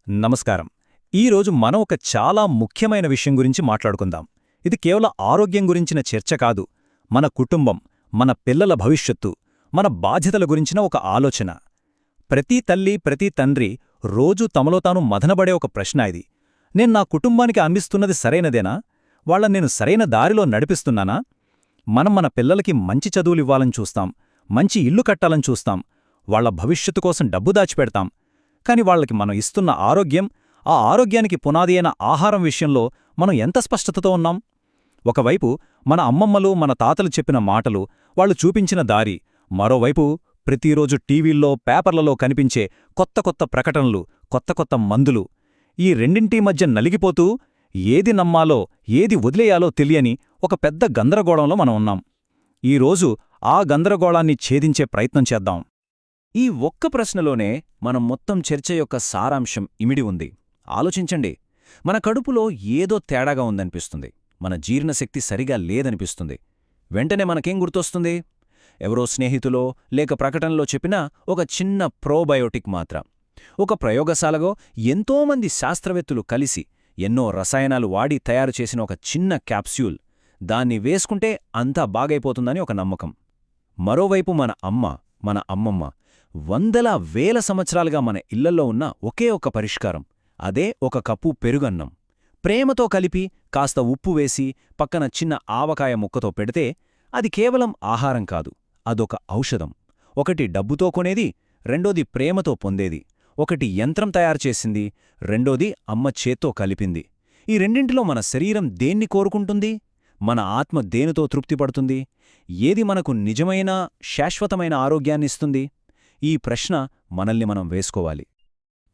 నమస్కారం. ఈరోజు మనం ఒక చాలా ముఖ్యమైన విషయం గురించి మాట్లాడుకుందాం. ఇది కేవలం ఆరోగ్యం గురించిన చర్చ కాదు, మన కుటుంబం, మన పిల్లల భవిష్యత్తు, మన బాధ్యతల గురించిన ఒక ఆలోచన. ప్రతి తల్లి, ప్రతి తండ్రి రోజూ తమలో తాను మదనబడే ఒక ప్రశ్న ఇది. నేను నా కుటుంబానికి అందిస్తున్నది సరైనదేనా? వాళ్ళని నేను సరైన దారిలో నడిపిస్తున్నానా? మనం మన పిల్లలకి మంచి చదువులివ్వాలని చూస్తాం, మంచి ఇల్లు కట్టాలని చూస్తాం, వాళ్ల భవిష్యత్తు కోసం డబ్బు దాచిపెడతాం. కాని వాళ్లకి మనం ఇస్తున్న ఆరోగ్యం, ఆ ఆరోగ్యానికి పునాది అయిన ఆహారం విషయంలో మనం ఎంత స్పష్టతతో ఉన్నాం? ఒకవైపు మన అమ్మమ్మలు, మన తాతలు చెప్పిన మాటలు, వాళ్లు చూపించిన దారి, మరోవైపు ప్రతిరోజు టీవీల్లో, పేపర్లలో కనిపించే కొత్త కొత్త ప్రకటనలు, కొత్త కొత్త మందులు. ఈ రెండింటి మధ్య నలిగిపోతూ ఏది నమ్మాలో, ఏది వదిలేయాలో తెలియని ఒక పెద్ద గందరగోళంలో మనం ఉన్నాం. ఈరోజు ఆ గందరగోళాన్ని ఛేదించే ప్రయత్నం చేద్దాం. ఈ ఒక్క ప్రశ్నలోనే మనం మొత్తం చర్చ యొక్క సారాంశం ఇమిడి ఉంది. ఆలోచించండి. మన కడుపులో ఏదో తేడాగా ఉందనిపిస్తుంది, మన జీర్ణశక్తి సరిగా లేదనిపిస్తుంది. వెంటనే మనకేం గుర్తొస్తుంది? ఎవరో స్నేహితులో లేక ప్రకటనలో చెప్పిన ఒక చిన్న ప్రోబయోటిక్ మాత్ర. ఒక ప్రయోగశాలలో ఎంతోమంది శాస్త్రవేత్తలు కలిసి ఎన్నో రసాయనాలు వాడి తయారు చేసిన ఒక చిన్న క్యాప్స్యూల్. దాన్ని వేసుకుంటే అంతా బాగైపోతుందని ఒక నమ్మకం. మరోవైపు మన అమ్మ, మన అమ్మమ్మ వందల వేల సంవత్సరాలుగా మన ఇళ్లల్లో ఉన్న ఒకే ఒక పరిష్కారం. అదే ఒక కప్పు పెరుగన్నం. ప్రేమతో కలిపి కాస్త ఉప్పు వేసి పక్కన చిన్న ఆవకాయ ముక్కతో పెడితే అది కేవలం ఆహారం కాదు, అదొక ఔషధం. ఒకటి డబ్బుతో కొనేది, రెండోది ప్రేమతో పొందేది. ఒకటి యంత్రం తయారుచేసింది, రెండోది అమ్మ చేత్తో కలిపింది. ఈ రెండింటిలో మన శరీరం దేన్ని కోరుకుంటుంది? మన ఆత్మ దేనితో తృప్తిపడుతుంది? ఏది మనకు నిజమైన, శాశ్వతమైన ఆరోగ్యాన్నిస్తుంది? ఈ ప్రశ్న మనల్ని మనం వేసుకోవాలి.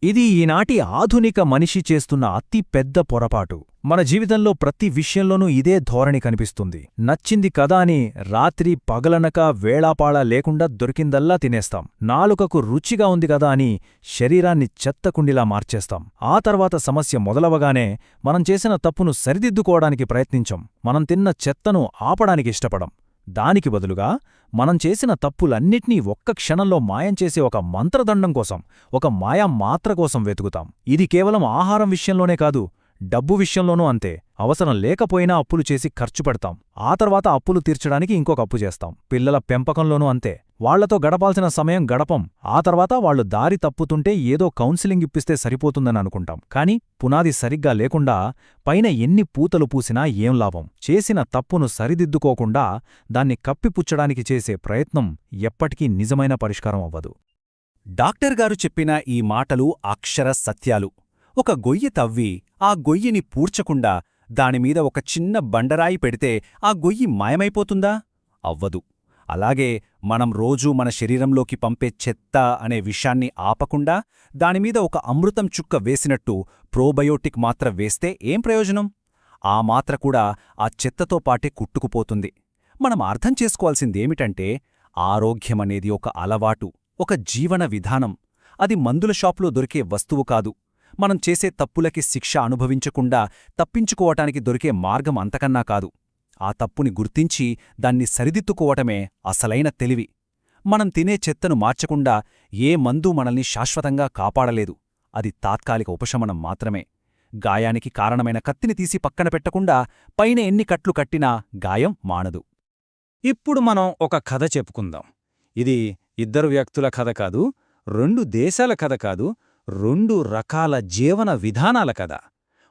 ఇది ఈనాటి ఆధునిక మనిషి చేస్తున్న అతి పెద్ద పొరపాటు. మన జీవితంలో ప్రతి విషయంలోనూ ఇదే ధోరణి కనిపిస్తుంది. నచ్చింది కదా అని రాత్రి పగలనక వేళాపాళా లేకుండా దొరికిందల్లా తినేస్తాం. నాలుకకు రుచిగా ఉంది కదా అని శరీరాన్ని చెత్తకుండిలా మార్చేస్తాం. ఆ తర్వాత సమస్య మొదలవగానే మనం చేసిన తప్పును సరిదిద్దుకోవడానికి ప్రయత్నించం. మనం తిన్న చెత్తను ఆపడానికి ఇష్టపడం. దానికి బదులుగా మనం చేసిన తప్పులన్నిట్నీ ఒక్క క్షణంలో మాయం చేసే ఒక మంత్రదండం కోసం, ఒక మాయా మాత్ర కోసం వెతుకుతాం. ఇది కేవలం ఆహారం విషయంలోనే కాదు, డబ్బు విషయంలోనూ అంతే. అవసరం లేకపోయినా అప్పులు చేసి ఖర్చు పెడతాం. ఆ తర్వాత అప్పులు తీర్చడానికి ఇంకొక అప్పు చేస్తాం. పిల్లల పెంపకంలోనూ అంతే. వాళ్లతో గడపాల్సిన సమయం గడపం. ఆ తర్వాత వాళ్లు దారి తప్పుతుంటే ఏదో కౌన్సిలింగ్ ఇప్పిస్తే సరిపోతుందని అనుకుంటాం. కాని పునాది సరిగ్గా లేకుండా పైన ఎన్ని పూతలు పూసినా ఏం లాభం? చేసిన తప్పును సరిదిద్దుకోకుండా దాన్ని కప్పిపుచ్చడానికి చేసే ప్రయత్నం ఎప్పటికీ నిజమైన పరిష్కారం అవ్వదు. డాక్టర్గారు చెప్పిన ఈ మాటలు అక్షర సత్యాలు. ఒక గొయ్యి తవ్వి ఆ గొయ్యిని పూడ్చకుండా దానిమీద ఒక చిన్న బండరాయి పెడితే ఆ గొయ్యి మాయమైపోతుందా? అవ్వదు. అలాగే మనం రోజూ మన శరీరంలోకి పంపే చెత్త అనే విషాన్ని ఆపకుండా దానిమీద ఒక అమృతం చుక్క వేసినట్టు ప్రోబయోటిక్ మాత్ర వేస్తే ఏం ప్రయోజనం? ఆ మాత్ర కూడా ఆ చెత్తతో పాటే కుట్టుకుపోతుంది. మనం అర్థం చేసుకోవాల్సిందేమిటంటే, ఆరోగ్యమనేది ఒక అలవాటు, ఒక జీవన విధానం. అది మందుల షాపులో దొరికే వస్తువు కాదు. మనం చేసే తప్పులకి శిక్ష అనుభవించకుండా తప్పించుకోవటానికి దొరికే మార్గం అంతకన్నా కాదు. ఆ తప్పుని గుర్తించి దాన్ని సరిదిద్దుకోవటమే అసలైన తెలివి. మనం తినే చెత్తను మార్చకుండా ఏ మందూ మనల్ని శాశ్వతంగా కాపాడలేదు. అది తాత్కాలిక ఉపశమనం మాత్రమే. గాయానికి కారణమైన కత్తిని తీసి పక్కన పెట్టకుండా పైన ఎన్ని కట్లు కట్టినా గాయం మానదు. ఇప్పుడు మనం ఒక కథ చెప్పుకుందాం. ఇది ఇద్దరు వ్యక్తుల కథ కాదు, రెండు దేశాల కథ కాదు, రెండు రకాల జీవన విధానాల కథ.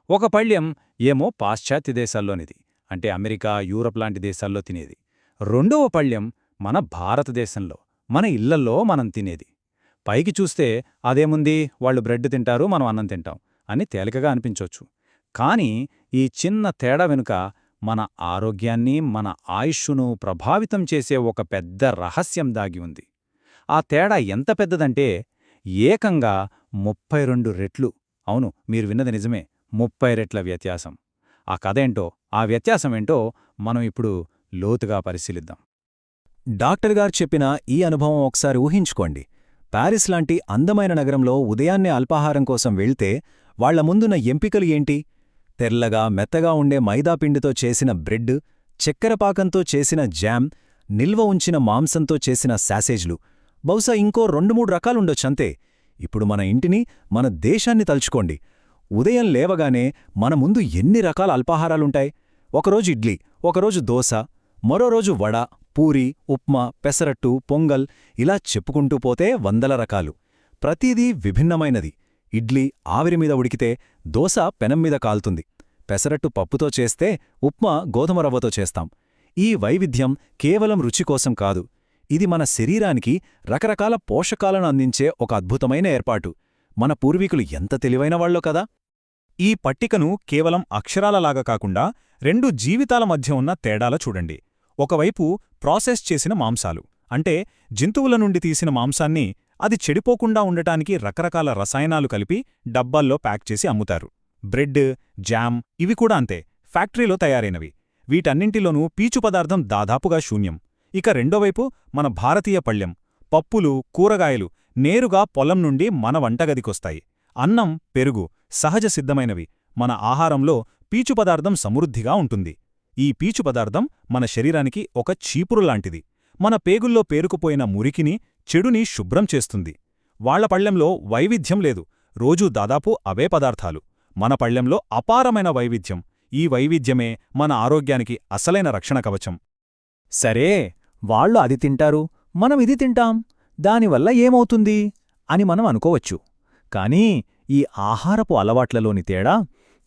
ఒక పళ్ళ్యం ఏమో పాశ్చాత్య దేశాల్లోనిది, అంటే అమెరికా, యూరప్ లాంటి దేశాల్లో తినేది. రెండవ పళ్ళ్యం మన భారతదేశంలో, మన ఇళ్లల్లో మనం తినేది. పైకి చూస్తే అదేముంది, వాళ్లు బ్రెడ్ తింటారు, మనం అన్నం తింటాం అని తేలికగా అనిపించొచ్చు. కాని ఈ చిన్న తేడా వెనుక మన ఆరోగ్యాన్ని, మన ఆయుష్ను ప్రభావితం చేసే ఒక పెద్ద రహస్యం దాగి ఉంది. ఆ తేడా ఎంత పెద్దదంటే ఏకంగా 32 రెట్లు. అవును, మీరు విన్నది నిజమే, 30 రెట్ల వ్యత్యాసం. ఆ కథేంటో, ఆ వ్యత్యాసమేంటో మనం ఇప్పుడు లోతుగా పరిశీలిద్దాం. డాక్టర్గారు చెప్పిన ఈ అనుభవం ఒకసారి ఊహించుకోండి. ప్యారిస్ లాంటి అందమైన నగరంలో ఉదయాన్నే అల్పాహారం కోసం వెళ్తే వాళ్ల ముందున్న ఎంపికలు ఏంటి? తెల్లగా మెత్తగా ఉండే మైదాపిండితో చేసిన బ్రెడ్, చక్కెరపాకంతో చేసిన జామ్, నిల్వ ఉంచిన మాంసంతో చేసిన శాసేజ్లు, బహుశా ఇంకో 2-3 రకాలుండొచ్చంతే. ఇప్పుడు మన ఇంటిని, మన దేశాన్ని తలుచుకోండి. ఉదయం లేవగానే మన ముందు ఎన్ని రకాల అల్పాహారాలుంటాయి. ఒకరోజు ఇడ్లీ, ఒకరోజు దోశ, మరో రోజు వడ, పూరి, ఉప్మా, పెసరట్టు, పొంగల్, ఇలా చెప్పుకుంటూ పోతే వందల రకాలు. ప్రతిదీ విభిన్నమైనది. ఇడ్లీ ఆవిరిమీద ఉడికితే, దోశ పెనం మీద కాలుతుంది. పెసరట్టు పప్పుతో చేస్తే, ఉప్మా గోధుమ రవ్వతో చేస్తాం. ఈ వైవిధ్యం కేవలం రుచి కోసం కాదు, ఇది మన శరీరానికి రకరకాల పోషకాలను అందించే ఒక అద్భుతమైన ఏర్పాటు. మన పూర్వీకులు ఎంత తెలివైనవాళ్లో కదా. ఈ పట్టికను కేవలం అక్షరాలలాగా కాకుండా 2 జీవితాల మధ్య ఉన్న తేడాల చూడండి. ఒకవైపు ప్రాసెస్ చేసిన మాంసాలు, అంటే జంతువుల నుండి తీసిన మాంసాన్ని అది చెడిపోకుండా ఉండటానికి రకరకాల రసాయనాలు కలిపి డబ్బాల్లో ప్యాక్ చేసి అమ్ముతారు. బ్రెడ్, జామ్ ఇవి కూడా అంతే, ఫ్యాక్టరీలో తయారైనవి. వీటన్నింటిలోనూ పీచు పదార్థం దాదాపుగా శూన్యం. ఇక రెండోవైపు మన భారతీయ పళ్లెం, పప్పులు, కూరగాయలు నేరుగా పొలం నుండి మన వంటగదికొస్తాయి. అన్నం, పెరుగు సహజ సిద్ధమైనవి. మన ఆహారంలో పీచు పదార్థం సమృద్ధిగా ఉంటుంది. ఈ పీచు పదార్థం మన శరీరానికి ఒక చీపురులాంటిది. మన పేగుల్లో పేరుకుపోయిన మురికిని, చెడుని శుభ్రం చేస్తుంది. వాళ్ల పళ్లెంలో వైవిధ్యం లేదు, రోజూ దాదాపు అవే పదార్థాలు. మన పళ్లెంలో అపారమైన వైవిధ్యం. ఈ వైవిధ్యమే మన ఆరోగ్యానికి అసలైన రక్షణ కవచం. సరే, వాళ్ళు అది తింటారు, మనం ఇది తింటాం, దానివల్ల ఏమవుతుంది అని మనం అనుకోవచ్చు. కానీ ఈ ఆహారపు అలవాట్లలోని తేడా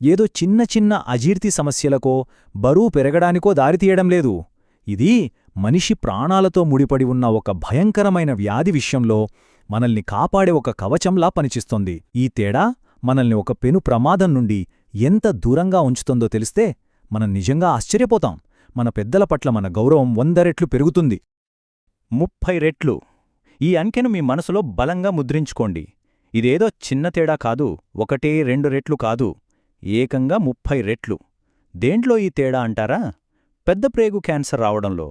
ఏదో చిన్న చిన్న అజీర్తి సమస్యలకో, బరువు పెరగడానికో దారితీయడం లేదు. ఇది మనిషి ప్రాణాలతో ముడిపడి ఉన్న ఒక భయంకరమైన వ్యాధి విషయంలో మనల్ని కాపాడే ఒక కవచంలా పనిచేస్తోంది. ఈ తేడా మనల్ని ఒక పెను ప్రమాదం నుండి ఎంత దూరంగా ఉంచుతుందో తెలిస్తే మనం నిజంగా ఆశ్చర్యపోతాం. మన పెద్దల పట్ల మన గౌరవం 100 రెట్లు పెరుగుతుంది. 30 రెట్లు. ఈ అంకెను మీ మనసులో బలంగా ముద్రించుకోండి. ఇదేదో చిన్న తేడా కాదు, 1-2 రెట్లు కాదు, ఏకంగా 30 రెట్లు. దేంట్లో ఈ తేడా అంటారా? పెద్ద ప్రేగు క్యాన్సర్ రావడంలో.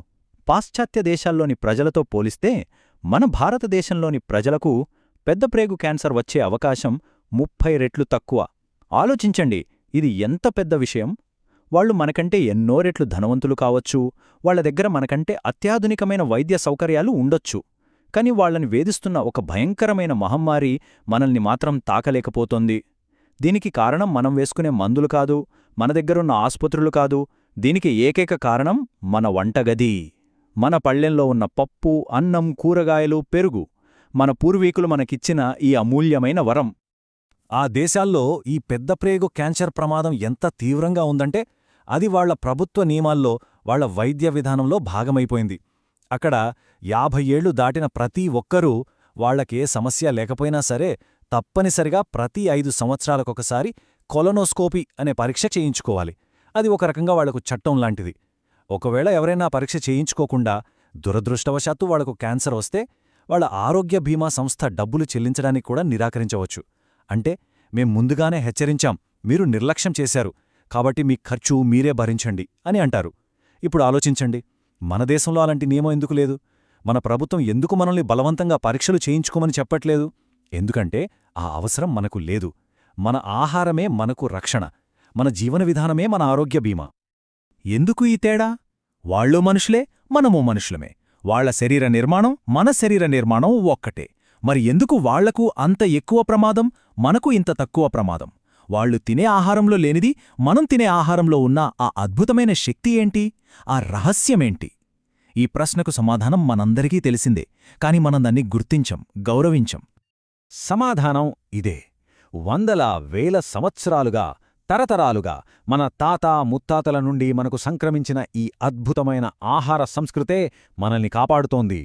పాశ్చాత్య దేశాల్లోని ప్రజలతో పోలిస్తే మన భారతదేశంలోని ప్రజలకు పెద్ద ప్రేగు క్యాన్సర్ వచ్చే అవకాశం 30 రెట్లు తక్కువ. ఆలోచించండి, ఇది ఎంత పెద్ద విషయం. వాళ్లు మనకంటే ఎన్నో రెట్లు ధనవంతులు కావచ్చు, వాళ్ల దగ్గర మనకంటే అత్యాధునికమైన వైద్య సౌకర్యాలు ఉండొచ్చు. కాని వాళ్లని వేధిస్తున్న ఒక భయంకరమైన మహమ్మారి మనల్ని మాత్రం తాకలేకపోతోంది. దీనికి కారణం మనం వేసుకునే మందులు కాదు, మన దగ్గరున్న ఆస్పత్రులు కాదు. దీనికి ఏకైక కారణం మన వంటగది. మన పళ్లెంలో ఉన్న పప్పు, అన్నం, కూరగాయలు, పెరుగు. మన పూర్వీకులు మనకిచ్చిన ఈ అమూల్యమైన వరం. ఆ దేశాల్లో ఈ పెద్ద ప్రేగు క్యాన్సర్ ప్రమాదం ఎంత తీవ్రంగా ఉందంటే అది వాళ్ల ప్రభుత్వ నియమాల్లో, వాళ్ల వైద్య విధానంలో భాగమైపోయింది. అక్కడ 50 ఏళ్లు దాటిన ప్రతి ఒక్కరూ వాళ్లకే సమస్య లేకపోయినా సరే తప్పనిసరిగా ప్రతి 5 సంవత్సరాలకొకసారి కొలనోస్కోపీ అనే పరీక్ష చేయించుకోవాలి. అది ఒక రకంగా వాళ్లకు చట్టం లాంటిది. ఒకవేళ ఎవరైనా పరీక్ష చేయించుకోకుండా దురదృష్టవశాత్తు వాళ్లకు క్యాన్సర్ వస్తే వాళ్ల ఆరోగ్య బీమా సంస్థ డబ్బులు చెల్లించడానికి కూడా నిరాకరించవచ్చు. అంటే మేం ముందుగానే హెచ్చరించాం, మీరు నిర్లక్ష్యం చేశారు, కాబట్టి మీ ఖర్చు మీరే భరించండి అని అంటారు. ఇప్పుడు ఆలోచించండి, మన దేశంలో అలాంటి నియమం ఎందుకు లేదు? మన ప్రభుత్వం ఎందుకు మనల్ని బలవంతంగా పరీక్షలు చేయించుకోమని చెప్పట్లేదు? ఎందుకంటే ఆ అవసరం మనకు లేదు. మన ఆహారమే మనకు రక్షణ, మన జీవన విధానమే మన ఆరోగ్య బీమా. ఎందుకు ఈ తేడా? వాళ్ళూ మనుషులే, మనమూ మనుషులమే. వాళ్ల శరీర నిర్మాణం, మన శరీర నిర్మాణం ఒక్కటే. మరి ఎందుకు వాళ్లకు అంత ఎక్కువ ప్రమాదం, మనకు ఇంత తక్కువ ప్రమాదం? వాళ్లు తినే ఆహారంలో లేనిది మనం తినే ఆహారంలో ఉన్న ఆ అద్భుతమైన శక్తి ఏంటి? ఆ రహస్యమేంటి? ఈ ప్రశ్నకు సమాధానం మనందరికీ తెలిసిందే, కాని మనం దాన్ని గుర్తించం, గౌరవించం. సమాధానం ఇదే. వందల వేల సంవత్సరాలుగా, తరతరాలుగా మన తాత ముత్తాతల నుండి మనకు సంక్రమించిన ఈ అద్భుతమైన ఆహార సంస్కృతే మనల్ని కాపాడుతోంది.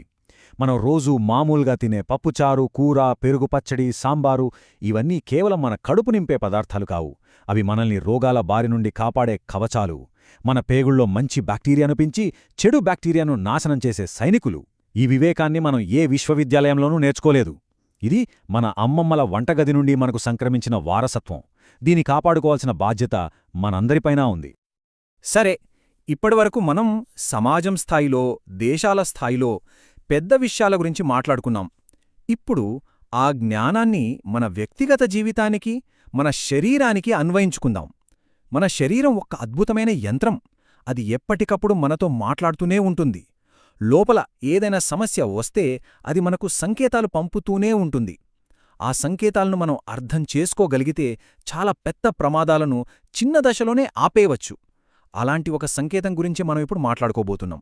మనం రోజూ మామూలుగా తినే పప్పుచారు, కూర, పెరుగు పచ్చడి, సాంబారు ఇవన్నీ కేవలం మన కడుపు నింపే పదార్థాలు కావు. అవి మనల్ని రోగాల బారి నుండి కాపాడే కవచాలు. మన పేగుల్లో మంచి బ్యాక్టీరియాను పెంచి చెడు బ్యాక్టీరియాను నాశనం చేసే సైనికులు. ఈ వివేకాన్ని మనం ఏ విశ్వవిద్యాలయంలోనూ నేర్చుకోలేదు. ఇది మన అమ్మమ్మల వంటగది నుండి మనకు సంక్రమించిన వారసత్వం. దీని కాపాడుకోవాల్సిన బాధ్యత మనందరిపైనా ఉంది. సరే, ఇప్పటివరకు మనం సమాజం స్థాయిలో, దేశాల స్థాయిలో పెద్ద విషయాల గురించి మాట్లాడుకున్నాం. ఇప్పుడు ఆ జ్ఞానాన్ని మన వ్యక్తిగత జీవితానికి, మన శరీరానికి అన్వయించుకుందాం. మన శరీరం ఒక అద్భుతమైన యంత్రం. అది ఎప్పటికప్పుడు మనతో మాట్లాడుతూనే ఉంటుంది. లోపల ఏదైనా సమస్య వస్తే అది మనకు సంకేతాలు పంపుతూనే ఉంటుంది. ఆ సంకేతాలను మనం అర్థం చేసుకోగలిగితే చాలా పెద్ద ప్రమాదాలను చిన్న దశలోనే ఆపేయవచ్చు. అలాంటి ఒక సంకేతం గురించి మనం ఇప్పుడు మాట్లాడుకోబోతున్నాం.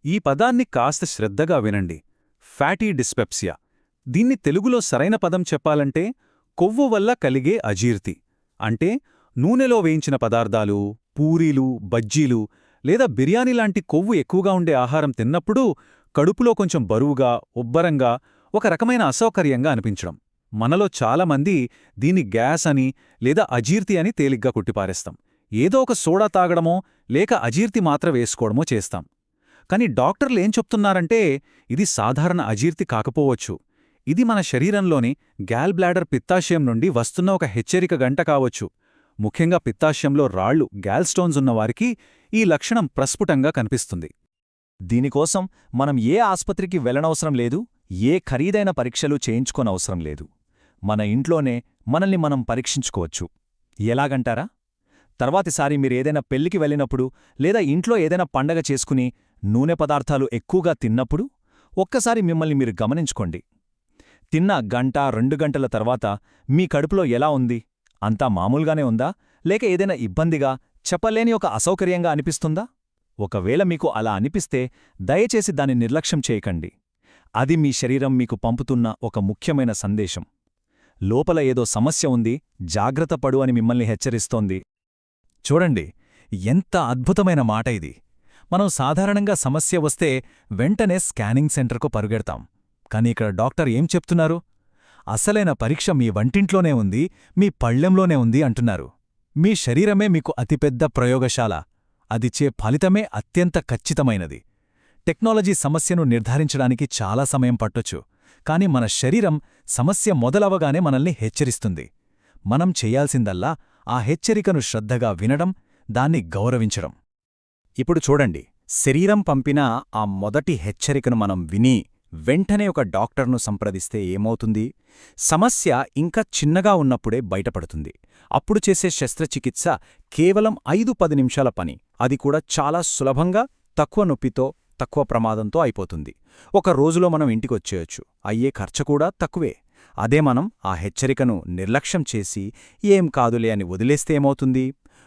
ఈ పదాన్ని కాస్త శ్రద్ధగా వినండి. Fatty dyspepsia. దీన్ని తెలుగులో సరైన పదం చెప్పాలంటే కొవ్వు వల్ల కలిగే అజీర్తి. అంటే నూనెలో వేయించిన పదార్థాలు, పూరీలు, బజ్జీలు లేదా బిర్యానీ లాంటి కొవ్వు ఎక్కువగా ఉండే ఆహారం తిన్నప్పుడు కడుపులో కొంచెం బరువుగా, ఉబ్బరంగా, ఒక రకమైన అసౌకర్యంగా అనిపించడం. మనలో చాలామంది దీన్ని గ్యాస్ అని లేదా అజీర్తి అని తేలిగ్గా కొట్టిపారేస్తాం. ఏదో ఒక సోడా తాగడమో లేక అజీర్తి మాత్ర వేసుకోవడమో చేస్తాం. కాని డాక్టర్లేం చెప్తున్నారంటే ఇది సాధారణ అజీర్తి కాకపోవచ్చు. ఇది మన శరీరంలోని గ్యాల్ బ్లాడర్ పిత్తాశయం నుండి వస్తున్న ఒక హెచ్చరిక గంట కావచ్చు. ముఖ్యంగా పిత్తాశయంలో రాళ్లు, గ్యాల్ స్టోన్స్ ఉన్నవారికి ఈ లక్షణం ప్రస్ఫుటంగా కనిపిస్తుంది. దీనికోసం మనం ఏ ఆస్పత్రికి వెళ్లనవసరం లేదు, ఏ ఖరీదైన పరీక్షలు చేయించుకోనవసరం లేదు. మన ఇంట్లోనే మనల్ని మనం పరీక్షించుకోవచ్చు. ఎలాగంటారా? తర్వాతిసారి మీరేదైనా పెళ్లికి వెళ్ళినప్పుడు లేదా ఇంట్లో ఏదైనా పండగ చేసుకుని నూనె పదార్థాలు ఎక్కువగా తిన్నప్పుడు ఒక్కసారి మిమ్మల్ని మీరు గమనించుకోండి. తిన్న గంట 2 గంటల తర్వాత మీ కడుపులో ఎలా ఉంది? అంతా మామూలుగానే ఉందా, లేక ఏదైనా ఇబ్బందిగా, చెప్పలేని ఒక అసౌకర్యంగా అనిపిస్తుందా? ఒకవేళ మీకు అలా అనిపిస్తే దయచేసి దాన్ని నిర్లక్ష్యం చేయకండి. అది మీ శరీరం మీకు పంపుతున్న ఒక ముఖ్యమైన సందేశం. లోపల ఏదో సమస్య ఉంది, జాగ్రత్త పడు అని మిమ్మల్ని హెచ్చరిస్తోంది. చూడండి, ఎంత అద్భుతమైన మాట ఇది. మనం సాధారణంగా సమస్య వస్తే వెంటనే స్కానింగ్ సెంటర్కు పరుగెడతాం. కాని ఇక్కడ డాక్టర్ ఏం చెప్తున్నారు? అసలైన పరీక్ష మీ వంటింట్లోనే ఉంది, మీ పళ్ళెంలోనే ఉంది అంటున్నారు. మీ శరీరమే మీకు అతిపెద్ద ప్రయోగశాల. అదిచ్చే ఫలితమే అత్యంత ఖచ్చితమైనది. టెక్నాలజీ సమస్యను నిర్ధారించడానికి చాలా సమయం పట్టొచ్చు, కాని మన శరీరం సమస్య మొదలవగానే మనల్ని హెచ్చరిస్తుంది. మనం చెయ్యాల్సిందల్లా ఆ హెచ్చరికను శ్రద్ధగా వినడం, దాన్ని గౌరవించడం. ఇప్పుడు చూడండి, శరీరం పంపిన ఆ మొదటి హెచ్చరికను మనం విని వెంటనే ఒక డాక్టర్ను సంప్రదిస్తే ఏమవుతుంది? సమస్య ఇంకా చిన్నగా ఉన్నప్పుడే బయటపడుతుంది. అప్పుడు చేసే శస్త్రచికిత్స కేవలం 5-10 నిమిషాల పని. అది కూడా చాలా సులభంగా, తక్కువ నొప్పితో, తక్కువ ప్రమాదంతో అయిపోతుంది. ఒక రోజులో మనం ఇంటికొచ్చేయొచ్చు. అయ్యే ఖర్చు కూడా తక్కువే. అదే మనం ఆ హెచ్చరికను నిర్లక్ష్యం చేసి ఏం కాదులే అని వదిలేస్తే ఏమవుతుంది?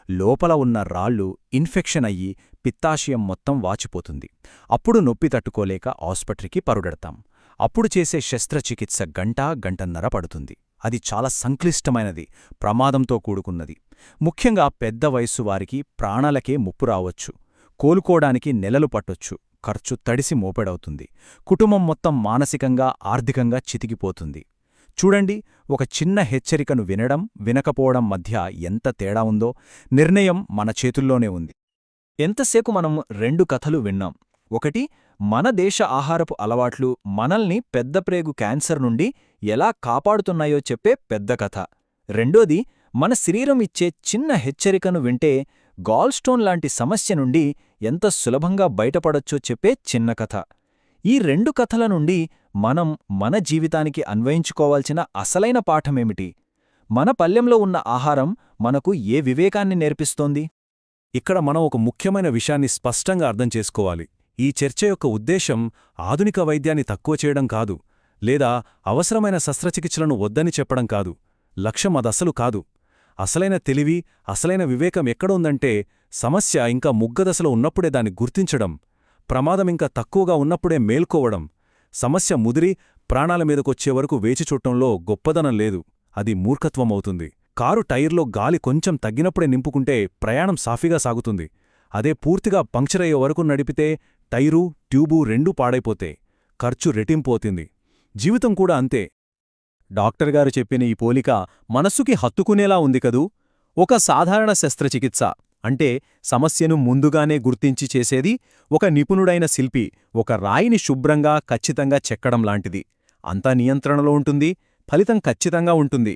లోపల ఉన్న రాళ్ళు ఇన్ఫెక్షన్ అయ్యి పిత్తాశయం మొత్తం వాచిపోతుంది. అప్పుడు నొప్పి తట్టుకోలేక ఆస్పత్రికి పరుగెడతాం. అప్పుడు చేసే శస్త్రచికిత్స గంటన్నర పడుతుంది. అది చాలా సంక్లిష్టమైనది, ప్రమాదంతో కూడుకున్నది. ముఖ్యంగా పెద్ద వయస్సు వారికి ప్రాణాలకే ముప్పు రావచ్చు. కోలుకోడానికి నెలలు పట్టొచ్చు. ఖర్చు తడిసి మోపెడవుతుంది. కుటుంబం మొత్తం మానసికంగా, ఆర్థికంగా చితికిపోతుంది. చూడండి, ఒక చిన్న హెచ్చరికను వినడం, వినకపోవడం మధ్య ఎంత తేడా ఉందో. నిర్ణయం మన చేతుల్లోనే ఉంది. ఎంతసేపు మనం 2 కథలు విన్నాం. ఒకటి, మన దేశ ఆహారపు అలవాట్లు మనల్ని పెద్దప్రేగు క్యాన్సర్ నుండి ఎలా కాపాడుతున్నాయో చెప్పే పెద్ద కథ. రెండోది, మన శరీరం ఇచ్చే చిన్న హెచ్చరికను వింటే గాల్స్టోన్ లాంటి సమస్య నుండి ఎంత సులభంగా బయటపడొచ్చో చెప్పే చిన్న కథ. ఈ 2 కథల నుండి మనం మన జీవితానికి అన్వయించుకోవాల్సిన అసలైన పాఠమేమిటి? మన పల్లెంలో ఉన్న ఆహారం మనకు ఏ వివేకాన్ని నేర్పిస్తోంది? ఇక్కడ మనం ఒక ముఖ్యమైన విషయాన్ని స్పష్టంగా అర్థం చేసుకోవాలి. ఈ చర్చ యొక్క ఉద్దేశం ఆధునిక వైద్యాన్ని తక్కువ చేయడం కాదు, లేదా అవసరమైన శస్త్రచికిత్సలను వద్దని చెప్పడం కాదు. లక్ష్యం అదసలు కాదు. అసలైన తెలివి, అసలైన వివేకం ఎక్కడుందంటే సమస్య ఇంకా ముగ్గదశలో ఉన్నప్పుడే దాన్ని గుర్తించడం, ప్రమాదమింకా తక్కువగా ఉన్నప్పుడే మేల్కోవడం. సమస్య ముదిరి ప్రాణాల మీదకొచ్చే వరకు వేచిచూడటంలో గొప్పదనం లేదు, అది మూర్ఖత్వమవుతుంది. కారు టైర్లో గాలి కొంచెం తగ్గినప్పుడే నింపుకుంటే ప్రయాణం సాఫీగా సాగుతుంది. అదే పూర్తిగా పంక్చరయ్యే వరకు నడిపితే టైరు, ట్యూబు రెండూ పాడైపోతే ఖర్చు రెట్టింపోతుంది. జీవితం కూడా అంతే. డాక్టర్గారు చెప్పిన ఈ పోలిక మనస్సుకి హత్తుకునేలా ఉంది కదూ. ఒక సాధారణ శస్త్రచికిత్స అంటే సమస్యను ముందుగానే గుర్తించి చేసేది ఒక నిపుణుడైన శిల్పి ఒక రాయిని శుభ్రంగా, ఖచ్చితంగా చెక్కడం లాంటిది. అంతా నియంత్రణలో ఉంటుంది, ఫలితం ఖచ్చితంగా ఉంటుంది.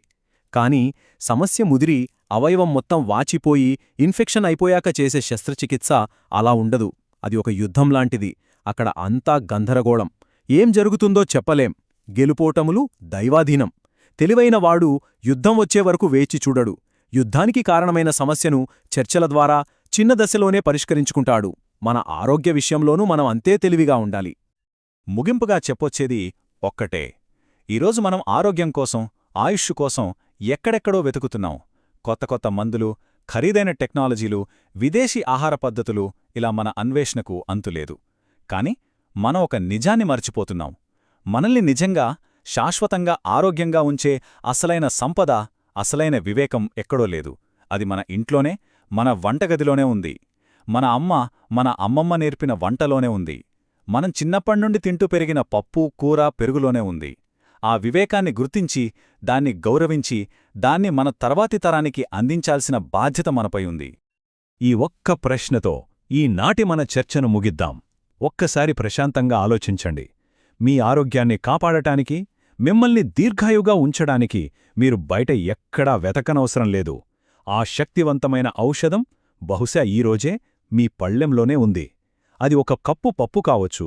కాని సమస్య ముదిరి అవయవం మొత్తం వాచిపోయి ఇన్ఫెక్షన్ అయిపోయాక చేసే శస్త్రచికిత్స అలా ఉండదు. అది ఒక యుద్ధం లాంటిది. అక్కడ అంతా గందరగోళం. ఏం జరుగుతుందో చెప్పలేం. గెలుపోటములు దైవాధీనం. తెలివైనవాడు యుద్ధం వచ్చే వరకు వేచి చూడడు. యుద్ధానికి కారణమైన సమస్యను చర్చల ద్వారా చిన్న దశలోనే పరిష్కరించుకుంటాడు. మన ఆరోగ్య విషయంలోనూ మనం అంతే తెలివిగా ఉండాలి. ముగింపుగా చెప్పొచ్చేది ఒక్కటే, ఈరోజు మనం ఆరోగ్యం కోసం, ఆయుష్ కోసం ఎక్కడెక్కడో వెతుకుతున్నాం. కొత్త కొత్త మందులు, ఖరీదైన టెక్నాలజీలు, విదేశీ ఆహార పద్ధతులు, ఇలా మన అన్వేషణకు అంతులేదు. కాని మనం ఒక నిజాన్ని మర్చిపోతున్నాం. మనల్ని నిజంగా, శాశ్వతంగా ఆరోగ్యంగా ఉంచే అసలైన సంపద, అసలైన వివేకం ఎక్కడో లేదు. అది మన ఇంట్లోనే, మన వంటగదిలోనే ఉంది. మన అమ్మ, మన అమ్మమ్మ నేర్పిన వంటలోనే ఉంది. మనం చిన్నప్పణ్నుండి తింటూ పెరిగిన పప్పు, కూర, పెరుగులోనే ఉంది. ఆ వివేకాన్ని గుర్తించి, దాన్ని గౌరవించి, దాన్ని మన తర్వాతి తరానికి అందించాల్సిన బాధ్యత మనపై ఉంది. ఈ ఒక్క ప్రశ్నతో ఈనాటి మన చర్చను ముగిద్దాం. ఒక్కసారి ప్రశాంతంగా ఆలోచించండి. మీ ఆరోగ్యాన్ని కాపాడటానికి, మిమ్మల్ని దీర్ఘాయుగా ఉంచడానికి మీరు బయట ఎక్కడా వెతకనవసరం లేదు. ఆ శక్తివంతమైన ఔషధం బహుశా ఈరోజే మీ పళ్ళెంలోనే ఉంది. అది ఒక కప్పు పప్పు కావచ్చు,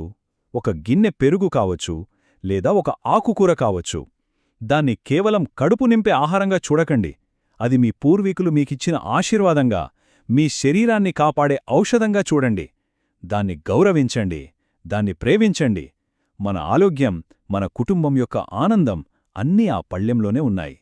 ఒక గిన్నె పెరుగు కావచ్చు, లేదా ఒక ఆకుకూర కావచ్చు. దాన్ని కేవలం కడుపు నింపే ఆహారంగా చూడకండి. అది మీ పూర్వీకులు మీకిచ్చిన ఆశీర్వాదంగా, మీ శరీరాన్ని కాపాడే ఔషధంగా చూడండి. దాన్ని గౌరవించండి, దాన్ని ప్రేమించండి. మన ఆరోగ్యం, మన కుటుంబం యొక్క ఆనందం అన్నీ ఆ పళ్ళెంలోనే ఉన్నాయి.